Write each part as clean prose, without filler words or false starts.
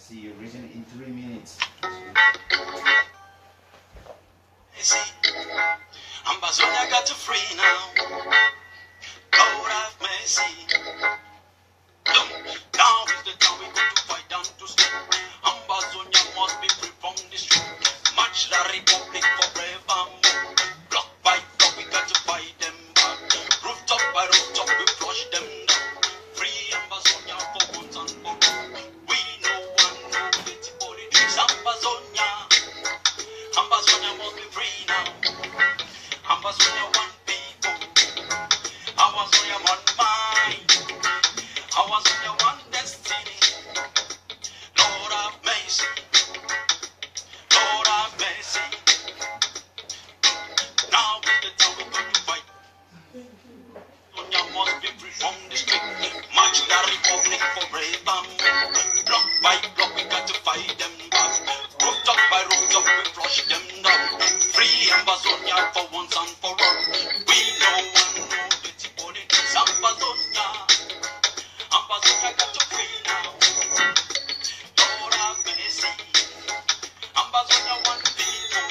see you reason in 3 minutes. You see, Ambazonia got to free now. God have mercy. Now is the time we go to fight down to sleep. Ambazonia must be free from the street. March the republic forevermore. Block by block we got to fight them back. Rooftop by rooftop we flush them down. Free Ambazonia for once and for all. We know one know it's politics. Ambazonia must be free now. Ambazonia one people. Ambazonia one mind. Ambazonia one destiny. Lord have mercy. Lord have mercy. Now is the time we got to fight. Ambazonia must be free from the street. March the republic forevermore. Block by block we got to fight them back. Rooftop by rooftop we flush them down. Free Ambazonia for once and for all. We know one know dirty politics. Ambazonia got to free now. Lord have mercy. Ambazonia one people.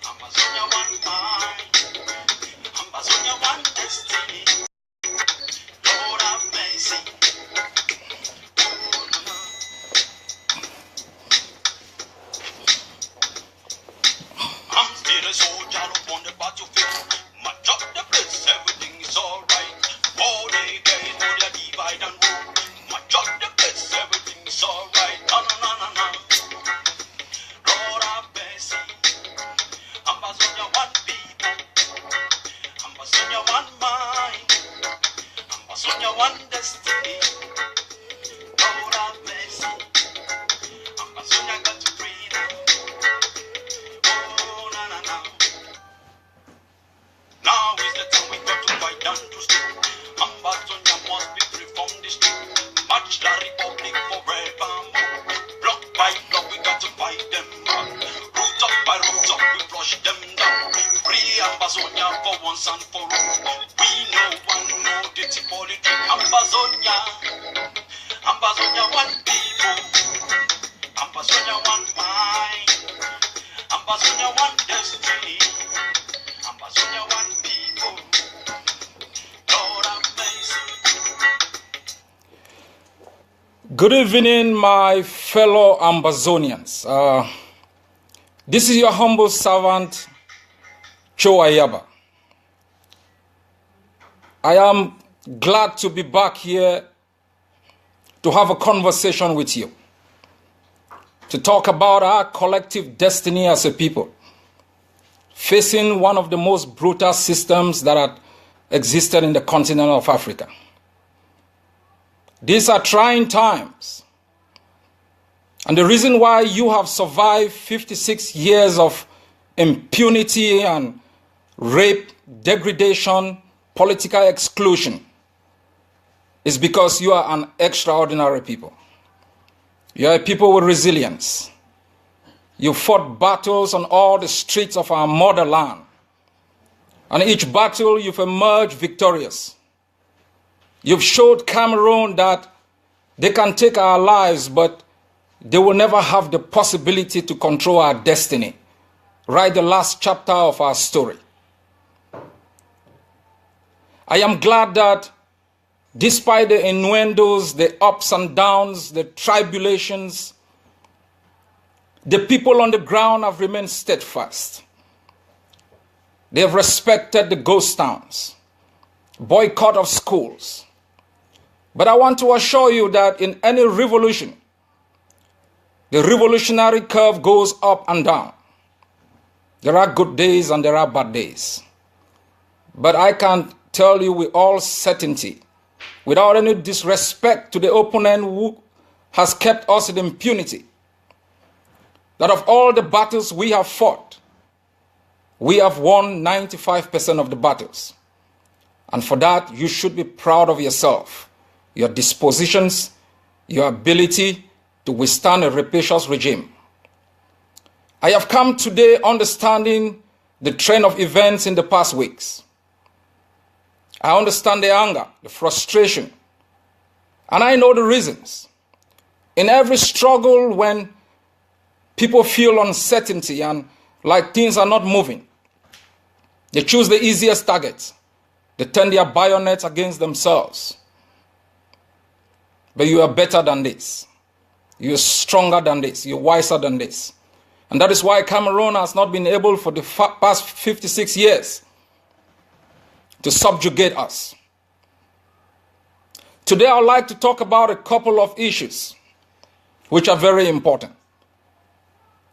Ambazonia one mind. Ambazonia one destiny. Lord have mercy. I'm still a soldier upon the battlefield. Match up the place, everything is alright. For they gain, for they divide and rule. Match up the place, everything is alright. No, no, no, no, no. Lord have mercy. Ambazonia one people. Ambazonia one mind. Ambazonia one destiny. Lord have mercy. Ambazonia got to free now. Oh, na na na. Now is the time we got to fight down to sleep. Ambazonia must be free from the street. March the republic forevermore. Block by block we got to fight them back. Rooftop by rooftop we flush them down. Free Ambazonia for once and for all. We know one know dirty politics. Ambazonia one people. Ambazonia one mind. Ambazonia one destiny. Ambazonia one people. Lord have mercy. Good evening, my fellow Ambazonians. This is your humble servant, Ayaba. I am glad to be back here to have a conversation with you, to talk about our collective destiny as a people, facing one of the most brutal systems that had existed in the continent of Africa. These are trying times. And the reason why you have survived 56 years of impunity and rape, degradation, political exclusion is because you are an extraordinary people. You are a people with resilience. You fought battles on all the streets of our motherland. And each battle you've emerged victorious. You've showed Cameroon that they can take our lives, but they will never have the possibility to control our destiny. Write the last chapter of our story. I am glad that despite the innuendos, the ups and downs, the tribulations, the people on the ground have remained steadfast. They have respected the ghost towns, boycott of schools. But I want to assure you that in any revolution, the revolutionary curve goes up and down. There are good days and there are bad days. But I can tell you with all certainty, without any disrespect to the opponent who has kept us in impunity, that of all the battles we have fought, we have won 95% of the battles. And for that, you should be proud of yourself, your dispositions, your ability to withstand a rapacious regime. I have come today understanding the trend of events in the past weeks. I understand the anger, the frustration, and I know the reasons. In every struggle, when people feel uncertainty and like things are not moving, they choose the easiest targets. They turn their bayonets against themselves. But you are better than this. You are stronger than this. You are wiser than this. And that is why Cameroon has not been able for the past 56 years to subjugate us. Today I would like to talk about a couple of issues which are very important.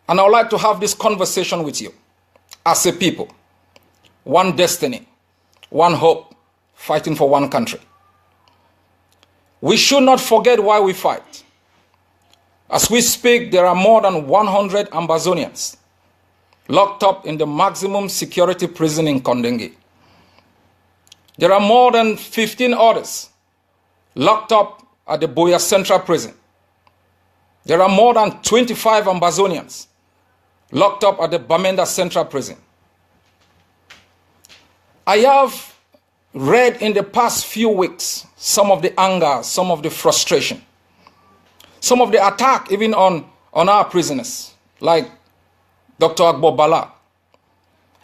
And I would like to have this conversation with you as a people. One destiny, one hope, fighting for one country. We should not forget why we fight. As we speak, there are more than 100 Ambazonians locked up in the maximum security prison in Kondengi. There are more than 15 others locked up at the Buea Central Prison. There are more than 25 Ambazonians locked up at the Bamenda Central Prison. I have read in the past few weeks some of the anger, some of the frustration, some of the attack even on our prisoners, like Dr. Agbo Bala.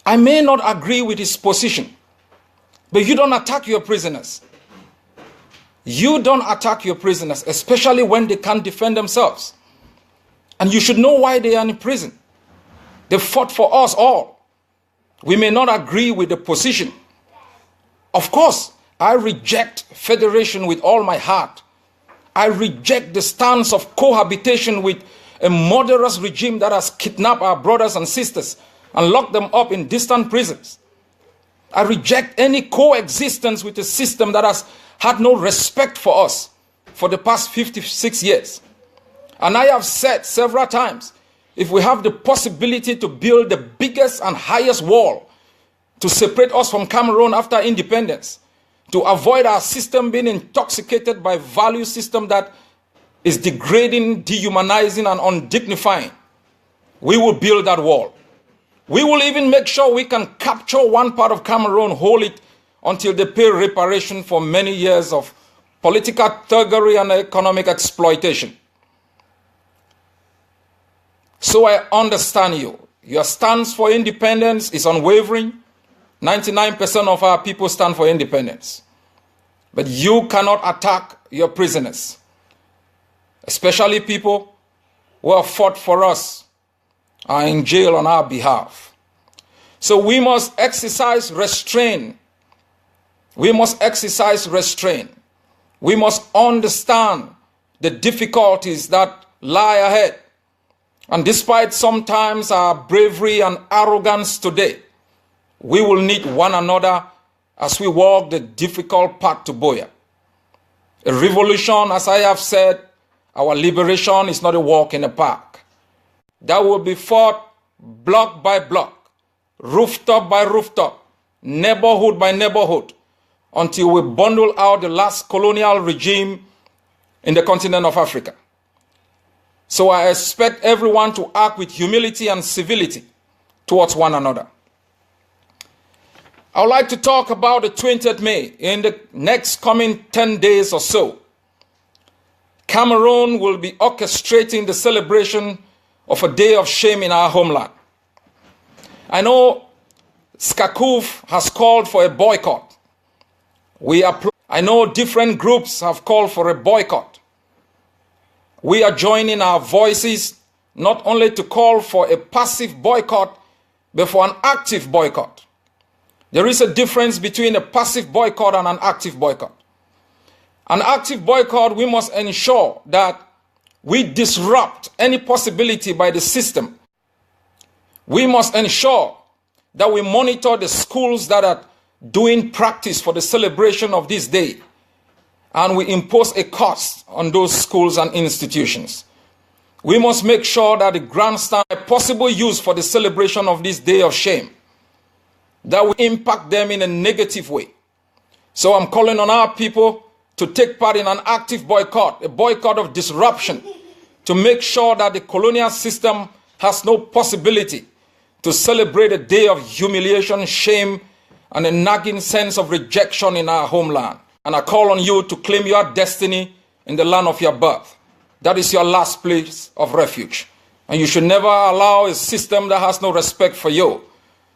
I may not agree with his position, but you don't attack your prisoners. You don't attack your prisoners, especially when they can't defend themselves. And you should know why they are in prison. They fought for us all. We may not agree with the position. Of course, I reject federation with all my heart. I reject the stance of cohabitation with a murderous regime that has kidnapped our brothers and sisters and locked them up in distant prisons. I reject any coexistence with a system that has had no respect for us for the past 56 years. And I have said several times, if we have the possibility to build the biggest and highest wall to separate us from Cameroon after independence, to avoid our system being intoxicated by a value system that is degrading, dehumanizing, and undignifying, we will build that wall. We will even make sure we can capture one part of Cameroon, hold it until they pay reparation for many years of political thuggery and economic exploitation. So I understand you. Your stance for independence is unwavering. 99% of our people stand for independence. But you cannot attack your prisoners, especially people who have fought for us, are in jail on our behalf. So we must exercise restraint. We must exercise restraint. We must understand the difficulties that lie ahead. And despite sometimes our bravery and arrogance today, we will need one another as we walk the difficult path to Buea. A revolution, as I have said, our liberation is not a walk in the park. That will be fought block by block, rooftop by rooftop, neighborhood by neighborhood, until we bundle out the last colonial regime in the continent of Africa. So I expect everyone to act with humility and civility towards one another. I would like to talk about the 20th May. In the next coming 10 days or so, Cameroon will be orchestrating the celebration of a day of shame in our homeland. I know Skakuf has called for a boycott. I know different groups have called for a boycott. We are joining our voices not only to call for a passive boycott, but for an active boycott. There is a difference between a passive boycott and an active boycott. An active boycott, we must ensure that we disrupt any possibility by the system. We must ensure that we monitor the schools that are doing practice for the celebration of this day, and we impose a cost on those schools and institutions. We must make sure that the grandstand a possible use for the celebration of this day of shame, that will impact them in a negative way. So I'm calling on our people to take part in an active boycott, a boycott of disruption, to make sure that the colonial system has no possibility to celebrate a day of humiliation, shame, and a nagging sense of rejection in our homeland. And I call on you to claim your destiny in the land of your birth. that is your last place of refuge. And you should never allow a system that has no respect for you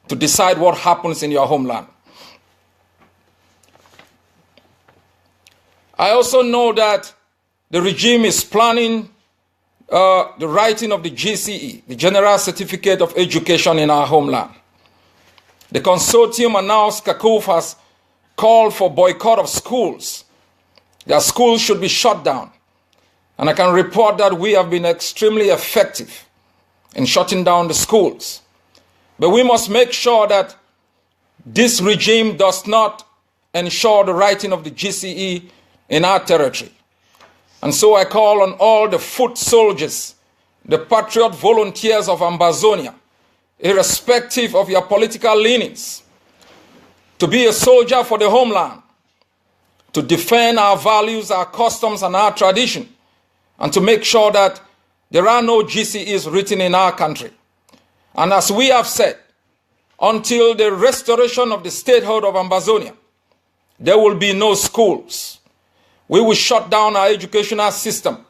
to decide what happens in your homeland. I also know that the regime is planning the writing of the GCE, the General Certificate of Education in our homeland. The consortium announced Kakuf has called for boycott of schools. Their schools should be shut down. And I can report that we have been extremely effective in shutting down the schools. But we must make sure that this regime does not ensure the writing of the GCE in our territory. And so I call on all the foot soldiers, the patriot volunteers of Ambazonia, irrespective of your political leanings, to be a soldier for the homeland, to defend our values, our customs, and our tradition, and to make sure that there are no GCEs written in our country. And as we have said, until the restoration of the statehood of Ambazonia, there will be no schools. We will shut down our educational system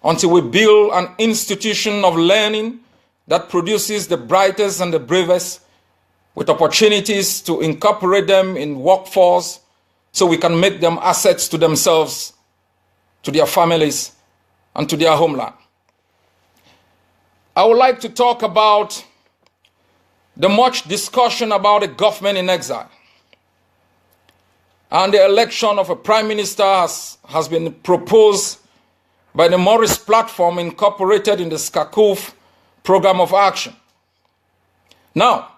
until we build an institution of learning that produces the brightest and the bravest, with opportunities to incorporate them in workforce so we can make them assets to themselves, to their families, and to their homeland. I would like to talk about the much discussion about a government in exile. And the election of a prime minister has been proposed by the Morris platform incorporated in the Skakuf program of action. Now,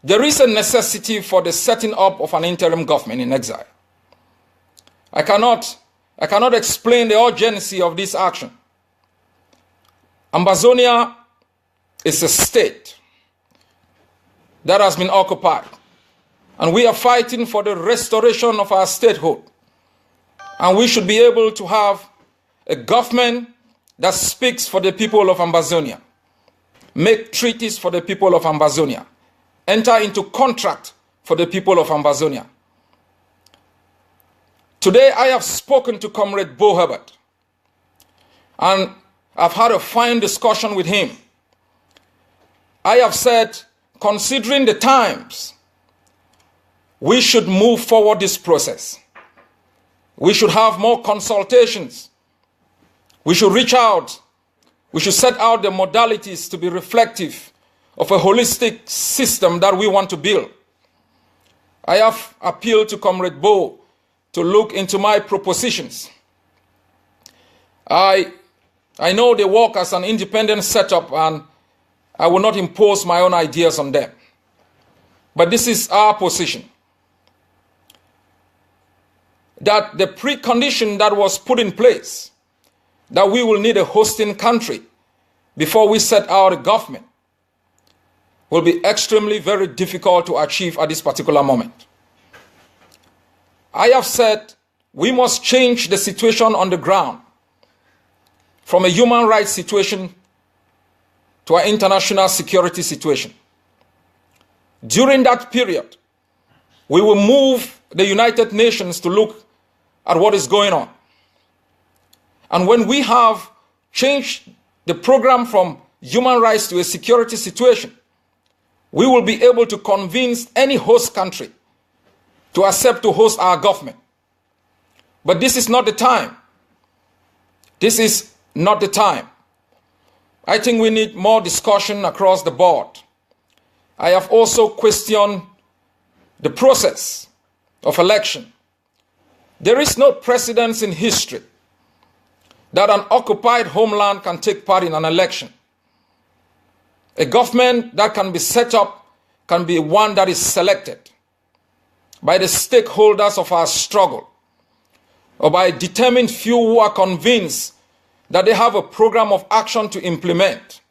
there is a necessity for the setting up of an interim government in exile. I cannot explain the urgency of this action. Ambazonia is a state that has been occupied. And we are fighting for the restoration of our statehood. And we should be able to have a government that speaks for the people of Ambazonia, make treaties for the people of Ambazonia, enter into contract for the people of Ambazonia. Today I have spoken to Comrade Bo Herbert, and I've had a fine discussion with him. I have said, considering the times, we should move forward this process. We should have more consultations. We should reach out. We should set out the modalities to be reflective of a holistic system that we want to build. I have appealed to Comrade Bo to look into my propositions. I know they work as an independent setup, and I will not impose my own ideas on them. But this is our position. That the precondition that was put in place, that we will need a hosting country before we set out a government, will be extremely very difficult to achieve at this particular moment. I have said we must change the situation on the ground from a human rights situation to an international security situation. During that period, we will move the United Nations to look at what is going on. And when we have changed the program from human rights to a security situation, we will be able to convince any host country to accept to host our government. But this is not the time. This is not the time. I think we need more discussion across the board. I have also questioned the process of election. There is no precedence in history that an occupied homeland can take part in an election. A government that can be set up can be one that is selected by the stakeholders of our struggle, or by a determined few who are convinced that they have a program of action to implement.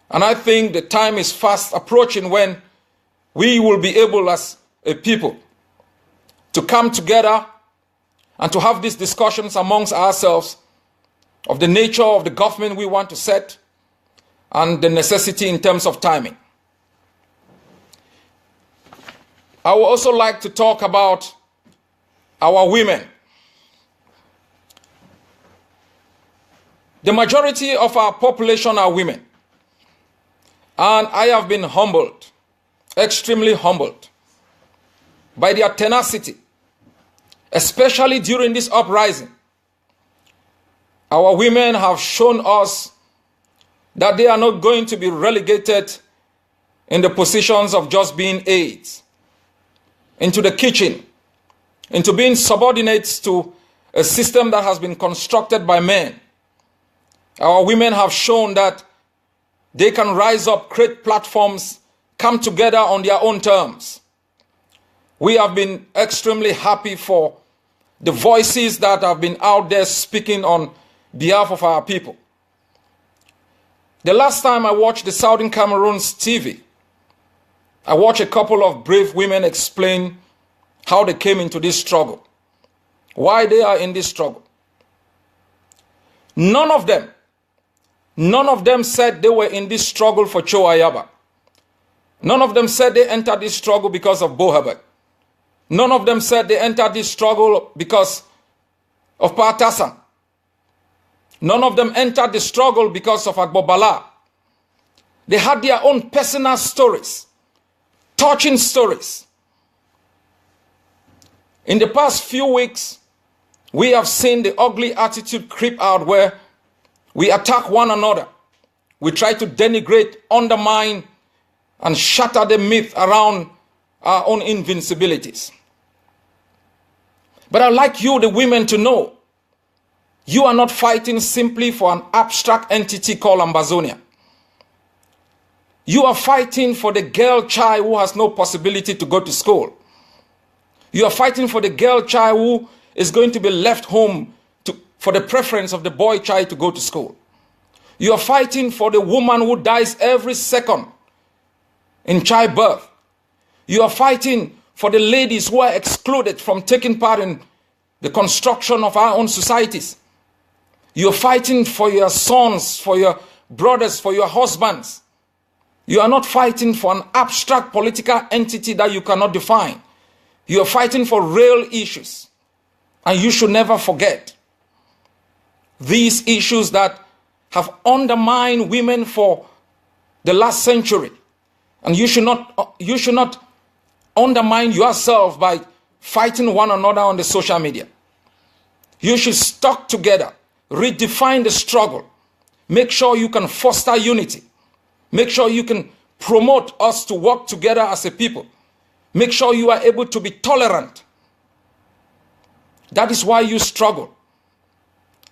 And I think the time is fast approaching when we will be able as a people to come together and to have these discussions amongst ourselves of the nature of the government we want to set and the necessity in terms of timing. I would also like to talk about our women. The majority of our population are women. And I have been humbled, extremely humbled, by their tenacity, especially during this uprising. Our women have shown us that they are not going to be relegated in the positions of just being aides, into the kitchen, into being subordinates to a system that has been constructed by men. Our women have shown that they can rise up, create platforms, come together on their own terms. We have been extremely happy for the voices that have been out there speaking on behalf of our people. The last time I watched the Southern Cameroon's TV, I watched a couple of brave women explain how they came into this struggle, why they are in this struggle. None of them said they were in this struggle for Cho Ayaba. None of them said they entered this struggle because of Bohabek. None of them said they entered this struggle because of Patasan. None of them entered the struggle because of Agbobala. They had their own personal stories, touching stories. In the past few weeks, we have seen the ugly attitude creep out where we attack one another. We try to denigrate, undermine, and shatter the myth around our own invincibilities. But I'd like you, the women, to know you are not fighting simply for an abstract entity called Ambazonia. You are fighting for the girl child who has no possibility to go to school. You are fighting for the girl child who is going to be left home for the preference of the boy child to go to school. You are fighting for the woman who dies every second in childbirth. You are fighting for the ladies who are excluded from taking part in the construction of our own societies. You are fighting for your sons, for your brothers, for your husbands. You are not fighting for an abstract political entity that you cannot define. You are fighting for real issues. And you should never forget these issues that have undermined women for the last century. And you should not undermine yourself by fighting one another on the social media. You should stick together, redefine the struggle, make sure you can foster unity, make sure you can promote us to work together as a people, make sure you are able to be tolerant. That is why you struggle.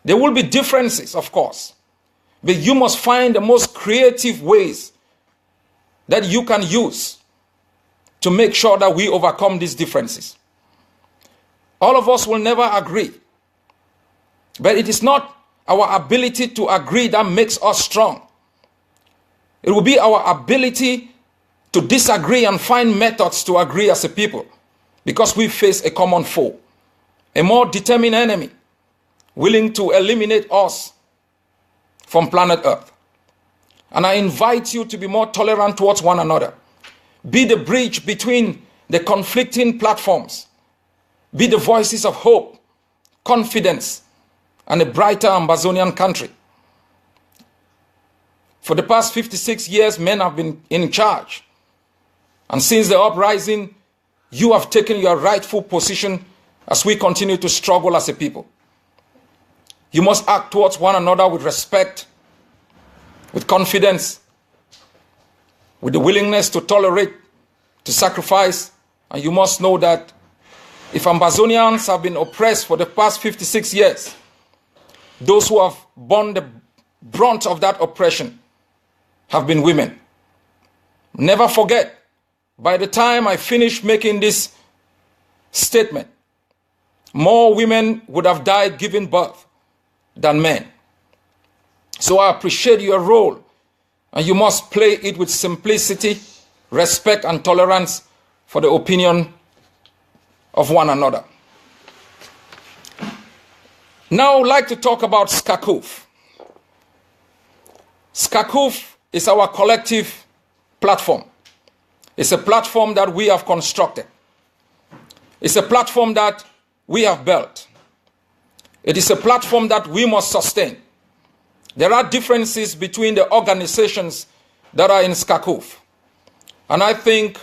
There will be differences, of course, but you must find the most creative ways that you can use to make sure that we overcome these differences. All of us will never agree, but it is not our ability to agree that makes us strong. It will be our ability to disagree and find methods to agree as a people, because we face a common foe, a more determined enemy, willing to eliminate us from planet Earth. And I invite you to be more tolerant towards one another. Be the bridge between the conflicting platforms. Be the voices of hope, confidence, and a brighter Ambazonian country. For the past 56 years, men have been in charge. And since the uprising, you have taken your rightful position as we continue to struggle as a people. You must act towards one another with respect, with confidence, with the willingness to tolerate, to sacrifice. And you must know that if Ambazonians have been oppressed for the past 56 years, those who have borne the brunt of that oppression have been women. Never forget, by the time I finish making this statement, more women would have died giving birth than men. So I appreciate your role, and you must play it with simplicity, respect, and tolerance for the opinion of one another. Now I would like to talk about Skakoof. Skakoof is our collective platform. It's a platform that we have constructed. It's a platform that we have built. It is a platform that we must sustain. There are differences between the organizations that are in SCACOF. And I think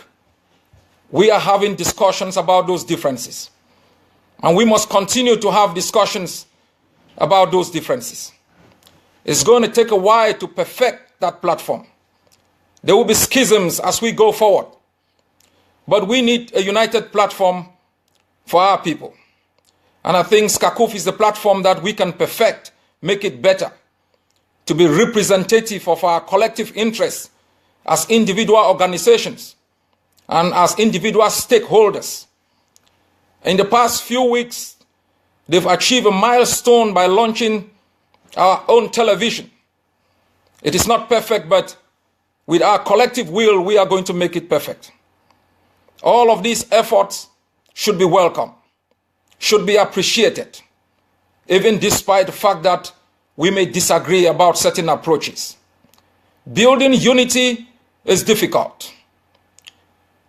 we are having discussions about those differences. And we must continue to have discussions about those differences. It's going to take a while to perfect that platform. There will be schisms as we go forward. But we need a united platform for our people. And I think SCACOF is the platform that we can perfect, make it better, to be representative of our collective interests as individual organizations and as individual stakeholders. In the past few weeks, they've achieved a milestone by launching our own television. It is not perfect, but with our collective will, we are going to make it perfect. All of these efforts should be welcome, should be appreciated, even despite the fact that we may disagree about certain approaches. Building unity is difficult.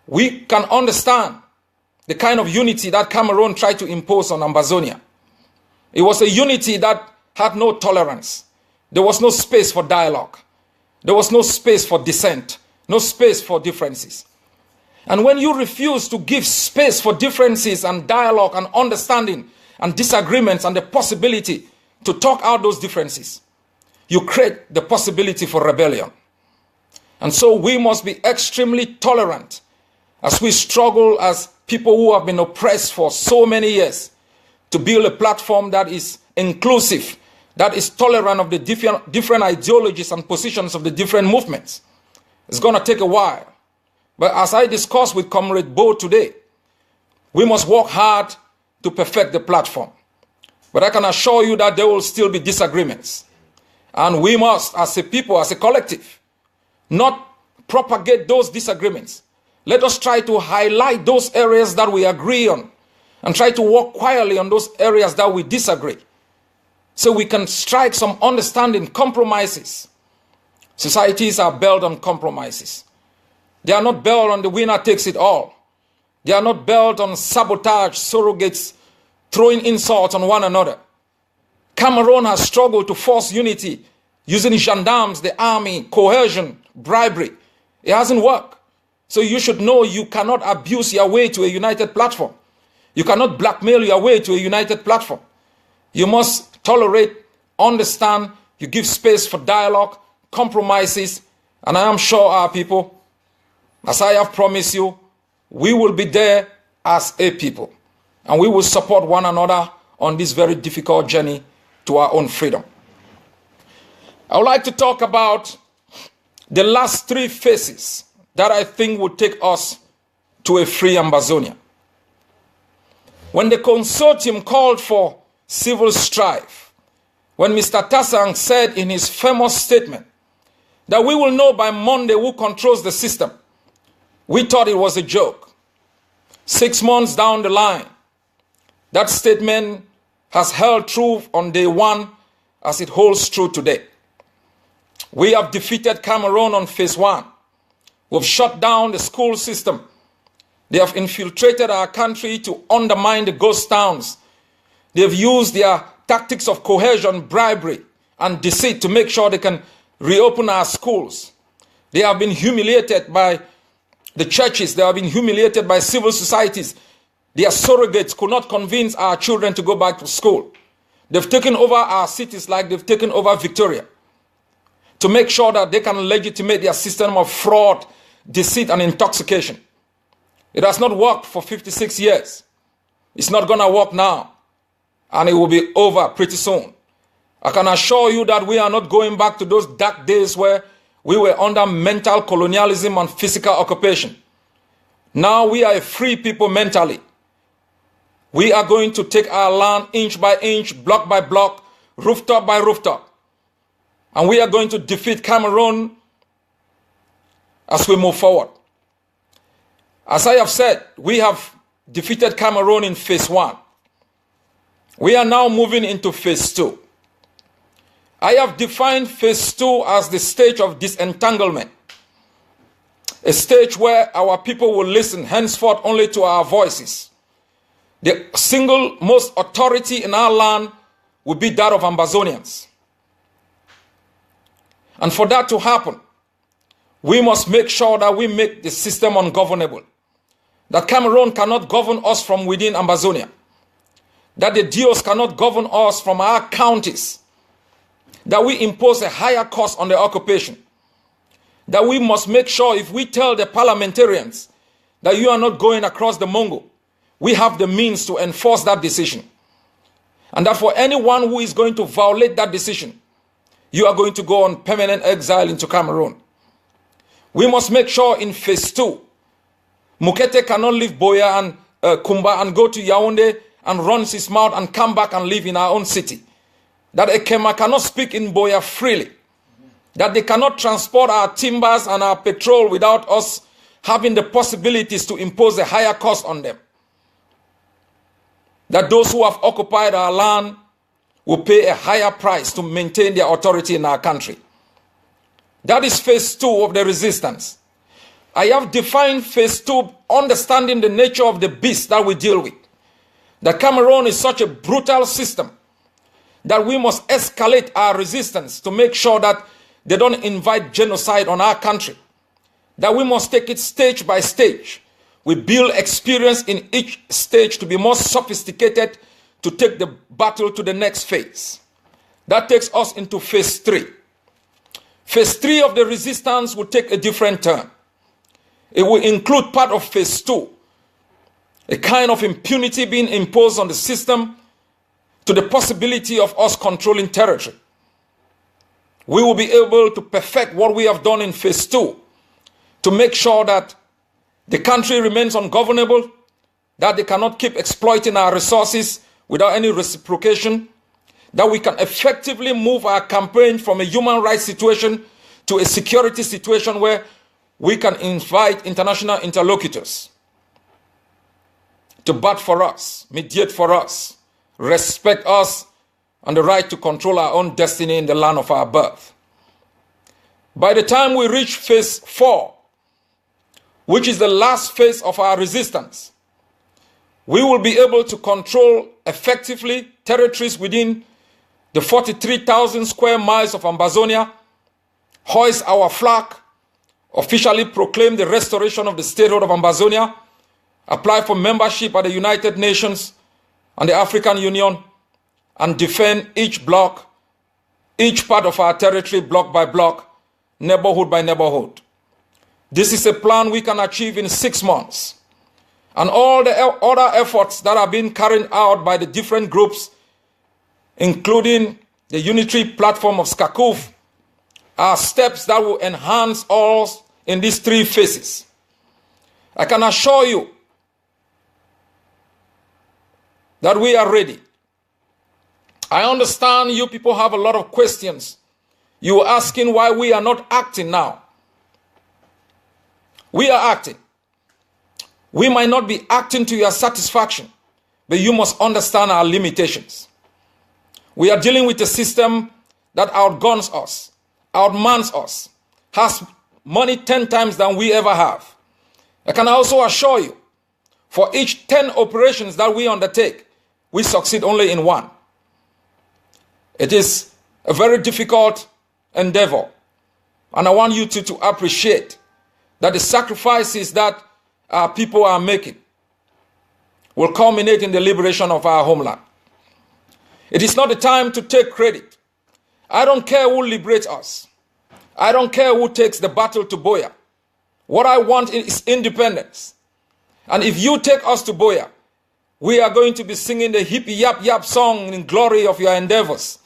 We can understand the kind of unity that Cameroon tried to impose on Ambazonia. It was a unity that had no tolerance. There was no space for dialogue. There was no space for dissent, no space for differences. And when you refuse to give space for differences and dialogue and understanding and disagreements and the possibility to talk out those differences, you create the possibility for rebellion. And so we must be extremely tolerant as we struggle as people who have been oppressed for so many years to build a platform that is inclusive, that is tolerant of the different ideologies and positions of the different movements. It's going to take a while. But as I discussed with Comrade Bo today, we must work hard to perfect the platform. But I can assure you that there will still be disagreements. And we must, as a people, as a collective, not propagate those disagreements. Let us try to highlight those areas that we agree on and try to work quietly on those areas that we disagree, so we can strike some understanding, compromises. Societies are built on compromises. They are not built on the winner takes it all. They are not built on sabotage, surrogates, throwing insults on one another. Cameroon has struggled to force unity using gendarmes, the army, coercion, bribery. It hasn't worked. So you should know you cannot abuse your way to a united platform. You cannot blackmail your way to a united platform. You must tolerate, understand, you give space for dialogue, compromises, and I am sure our people, as I have promised you, we will be there as a people, and we will support one another on this very difficult journey to our own freedom. I would like to talk about the last three phases that I think would take us to a free Ambazonia. When the consortium called for civil strife, when Mr. Tassang said in his famous statement that we will know by Monday who controls the system, we thought it was a joke. 6 months down the line, that statement has held true on day one as it holds true today. We have defeated Cameroon on phase one. We've shut down the school system. They have infiltrated our country to undermine the ghost towns. They have used their tactics of coercion, bribery, and deceit to make sure they can reopen our schools. They have been humiliated by the churches. They have been humiliated by civil societies. Their surrogates could not convince our children to go back to school. They've taken over our cities like they've taken over Victoria to make sure that they can legitimate their system of fraud, deceit, and intoxication. It has not worked for 56 years. It's not going to work now. And it will be over pretty soon. I can assure you that we are not going back to those dark days where we were under mental colonialism and physical occupation. Now we are a free people mentally. We are going to take our land inch by inch, block by block, rooftop by rooftop. And we are going to defeat Cameroon as we move forward. As I have said, we have defeated Cameroon in phase one. We are now moving into phase two. I have defined phase two as the stage of disentanglement, a stage where our people will listen henceforth only to our voices. The single most authority in our land will be that of Ambazonians. And for that to happen, we must make sure that we make the system ungovernable. That Cameroon cannot govern us from within Ambazonia. That the DOs cannot govern us from our counties. That we impose a higher cost on the occupation. That we must make sure if we tell the parliamentarians that you are not going across the Mongo, we have the means to enforce that decision. And that for anyone who is going to violate that decision, you are going to go on permanent exile into Cameroon. We must make sure in phase 2, Mukete cannot leave Boya and Kumba and go to Yaoundé and run his mouth and come back and live in our own city. That Ekema cannot speak in Boya freely. That they cannot transport our timbers and our petrol without us having the possibilities to impose a higher cost on them. That those who have occupied our land will pay a higher price to maintain their authority in our country. That is phase 2 of the resistance. I have defined phase 2, understanding the nature of the beast that we deal with. That Cameroon is such a brutal system that we must escalate our resistance to make sure that they don't invite genocide on our country. That we must take it stage by stage. We build experience in each stage to be more sophisticated to take the battle to the next phase. That takes us into phase 3. Phase 3 of the resistance will take a different turn. It will include part of phase 2, a kind of impunity being imposed on the system to the possibility of us controlling territory. We will be able to perfect what we have done in phase 2 to make sure that the country remains ungovernable, that they cannot keep exploiting our resources without any reciprocation, that we can effectively move our campaign from a human rights situation to a security situation where we can invite international interlocutors to bat for us, mediate for us, respect us, and the right to control our own destiny in the land of our birth. By the time we reach phase 4, which is the last phase of our resistance, we will be able to control effectively territories within the 43,000 square miles of Ambazonia, hoist our flag, officially proclaim the restoration of the statehood of Ambazonia, apply for membership at the United Nations and the African Union, and defend each block, each part of our territory, block by block, neighborhood by neighborhood. This is a plan we can achieve in 6 months. And all the other efforts that are being carried out by the different groups, including the unitary platform of Skakuf, are steps that will enhance us in these 3 phases. I can assure you that we are ready. I understand you people have a lot of questions. You are asking why we are not acting now. We are acting. We might not be acting to your satisfaction, but you must understand our limitations. We are dealing with a system that outguns us, outmans us, has money 10 times than we ever have. I can also assure you, for each 10 operations that we undertake, we succeed only in 1. It is a very difficult endeavor, and I want you to appreciate that the sacrifices that our people are making will culminate in the liberation of our homeland. It is not the time to take credit. I don't care who liberates us. I don't care who takes the battle to Boya. What I want is independence. And if you take us to Boya, we are going to be singing the hippie yap yap song in glory of your endeavors.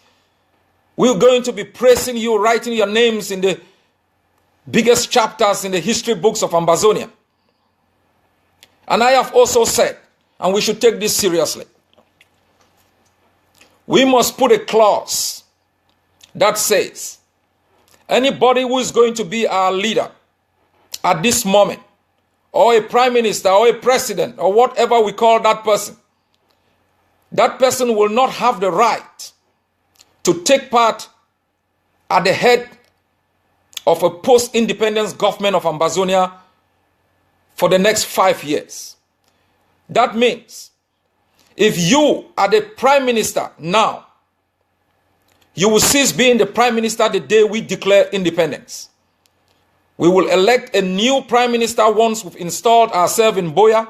We're going to be praising you, writing your names in the biggest chapters in the history books of Ambazonia. And I have also said, and we should take this seriously, we must put a clause that says anybody who is going to be our leader at this moment, or a prime minister or a president or whatever we call that person will not have the right to take part at the head of a post-independence government of Ambazonia for the next 5 years. That means if you are the prime minister now, You will cease being the prime minister the day we declare independence. We will elect a new prime minister once we've installed ourselves in Boya,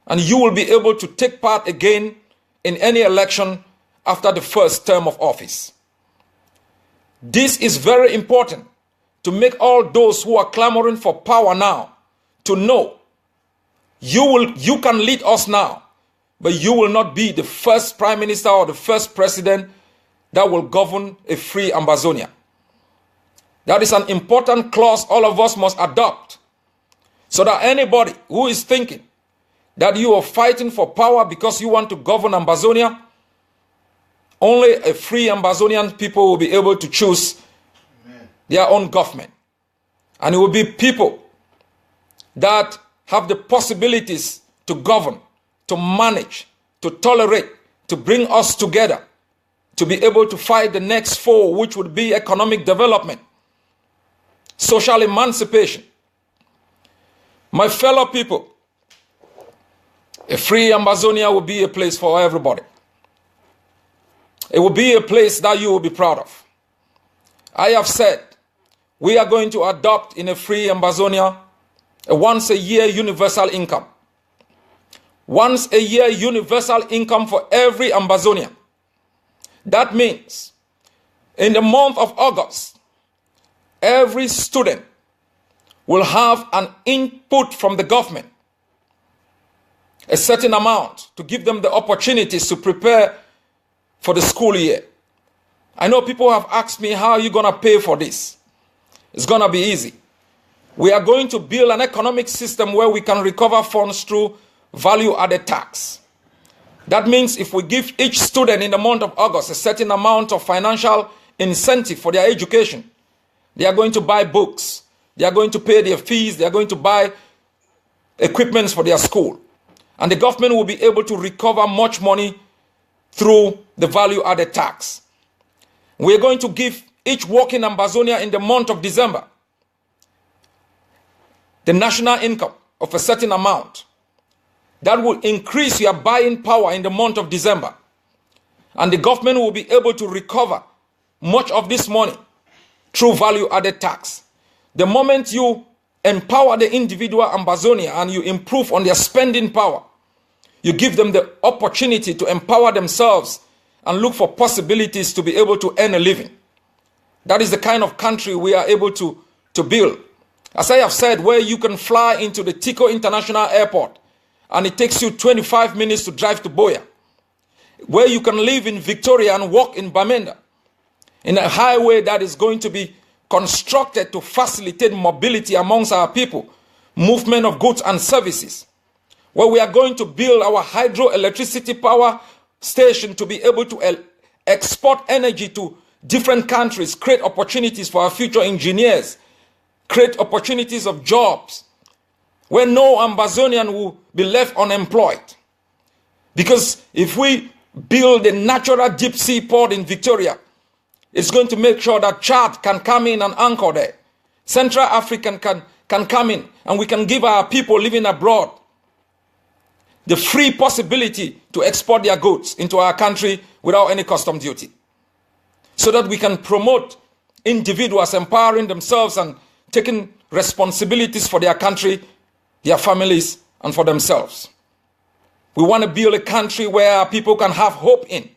and you will be able to take part again in any election after the first term of office. This is very important to make all those who are clamoring for power now to know you can lead us now, but you will not be the first prime minister or the first president that will govern a free Ambazonia. That is an important clause all of us must adopt, so that anybody who is thinking that you are fighting for power because you want to govern Ambazonia, only a free Ambazonian people will be able to choose their own government. And it will be people that have the possibilities to govern, to manage, to tolerate, to bring us together, to be able to fight the next foe, which would be economic development, social emancipation. My fellow people, a free Ambazonia will be a place for everybody. It will be a place that you will be proud of. I have said we are going to adopt in a free Ambazonia a once a year universal income. Once a year universal income for every Ambazonian. That means in the month of August, every student will have an input from the government, a certain amount to give them the opportunities to prepare for the school year. I know people have asked me, how are you going to pay for this? It's going to be easy. We are going to build an economic system where we can recover funds through value-added tax. That means if we give each student in the month of August a certain amount of financial incentive for their education, they are going to buy books, they are going to pay their fees, they are going to buy equipments for their school. And the government will be able to recover much money through the value-added tax. We are going to give each working Ambazonia in the month of December the national income of a certain amount. That will increase your buying power in the month of December. And the government will be able to recover much of this money through value-added tax. The moment you empower the individual Ambazonia and you improve on their spending power, you give them the opportunity to empower themselves and look for possibilities to be able to earn a living. That is the kind of country we are able to build. As I have said, where you can fly into the Tico International Airport and it takes you 25 minutes to drive to Boya. Where you can live in Victoria and walk in Bamenda. In a highway that is going to be constructed to facilitate mobility amongst our people, movement of goods and services. Where we are going to build our hydroelectricity power station to be able to export energy to different countries, create opportunities for our future engineers, create opportunities of jobs, where no Ambazonian will be left unemployed. Because if we build a natural deep sea port in Victoria, it's going to make sure that Chad can come in and anchor there. Central African can come in, and we can give our people living abroad the free possibility to export their goods into our country without any custom duty. So that we can promote individuals empowering themselves and taking responsibilities for their country, their families, and for themselves. We want to build a country where people can have hope in.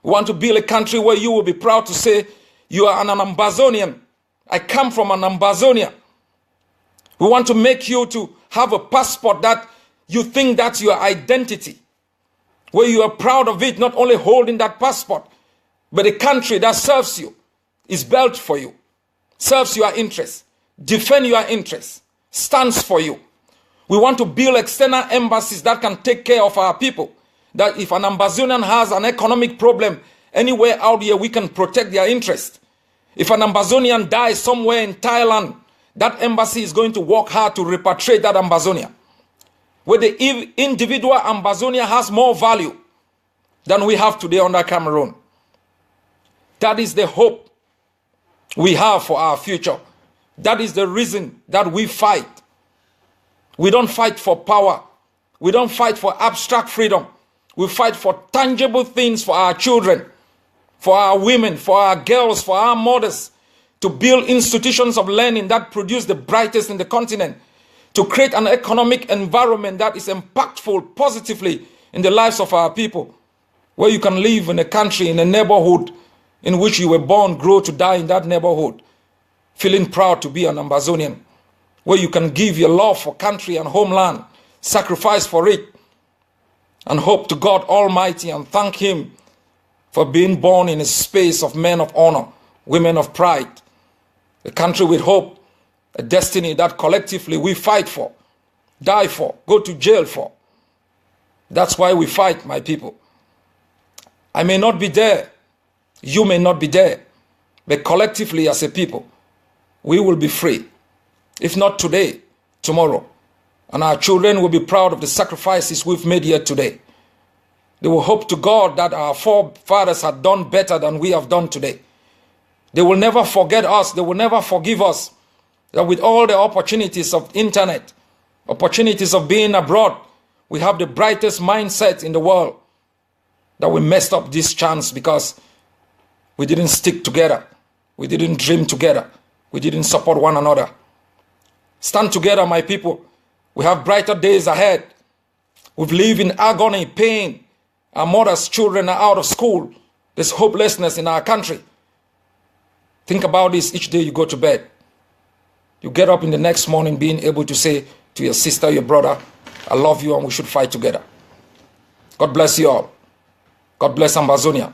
We want to build a country where you will be proud to say, you are an Ambazonian. I come from an Ambazonia. We want to make you to have a passport that you think that's your identity, where you are proud of it, not only holding that passport, but a country that serves you, is built for you, serves your interests, defends your interests, stands for you. We want to build external embassies that can take care of our people, that if an Ambazonian has an economic problem anywhere out here, we can protect their interest. If an Ambazonian dies somewhere in Thailand, that embassy is going to work hard to repatriate that Ambazonia. Where the individual Ambazonia has more value than we have today under Cameroon. That is the hope we have for our future. That is the reason that we fight. We don't fight for power. We don't fight for abstract freedom. We fight for tangible things for our children. for our women, for our girls, for our mothers, to build institutions of learning that produce the brightest in the continent, to create an economic environment that is impactful positively in the lives of our people, where you can live in a country, in a neighborhood in which you were born, grow to die in that neighborhood, feeling proud to be an Ambazonian, where you can give your love for country and homeland, sacrifice for it, and hope to God Almighty and thank Him for being born in a space of men of honor, women of pride, a country with hope, a destiny that collectively we fight for, die for, go to jail for. That's why we fight, my people. I may not be there, you may not be there, but collectively as a people, we will be free. If not today, tomorrow. And our children will be proud of the sacrifices we've made here today. They will hope to God that our forefathers had done better than we have done today. They will never forget us. They will never forgive us. That with all the opportunities of internet, opportunities of being abroad, we have the brightest mindset in the world, that we messed up this chance because we didn't stick together. We didn't dream together. We didn't support one another. Stand together, my people. We have brighter days ahead. We've lived in agony, pain. Our mothers' children are out of school. There's hopelessness in our country. Think about this each day you go to bed. You get up in the next morning being able to say to your sister, your brother, I love you and we should fight together. God bless you all. God bless Ambazonia.